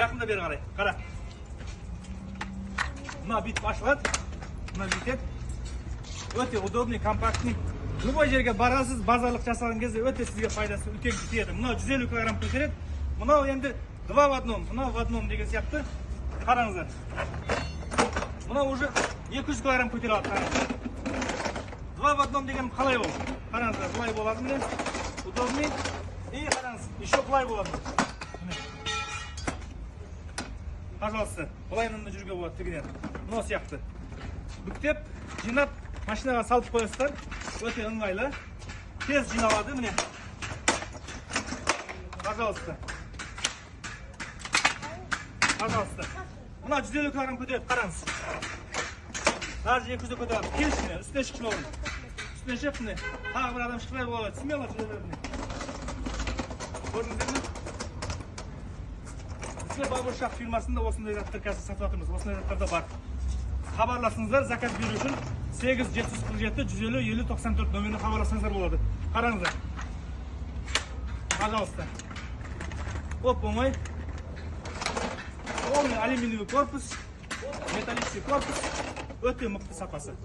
Жақында бері қарай. Қара. Мына бүйтіп ашылады. Мына бүйтеді. Өте удобный, компактный. Любой жерге барасыз, базарлық жасаған кезде өте сізге пайдасы үлкен тиеді. Мынау 150 кг көтереді. Мынау енді 2 в 1, мынау в 1 деген сияқты. Қараңыздар. Мынау уже 200 кг көтере алады. 2 в 1 деген қалай ол? Қараңыздар, былай болады міне. Удобный. И қараңыз, еще былай болады. Пожалуйста, былайынан да жүруге болады тігінен. Мынау сияқты. Бүктеп, жинап, машинаға салып қойасыздар. Өте ыңғайлы. Тез жиналады міне. Пожалуйста. Пожалуйста. Мына 150 кг көтереді, қараңыз. Даже 200 көтереді. Келшіне, үстіне шықшын оғын. Үстіне шық міне. Тағы бір адам шықпай болады. Смело жүре бермей. Көрдіңіздер ме? Бізде Бабуршақ фирмасында осындай заттар қазір сатып жатырмыз. Осындай заттар да бар. Хабарласыңыздар, заказ беру үшін 8-747-150-50-94 номеріне хабарласаңыздар болады. Қараңыздар. Пожалуйста. Оп-оңай. Полный алюминиевый корпус, металлический корпус. Өте мықты сапасы.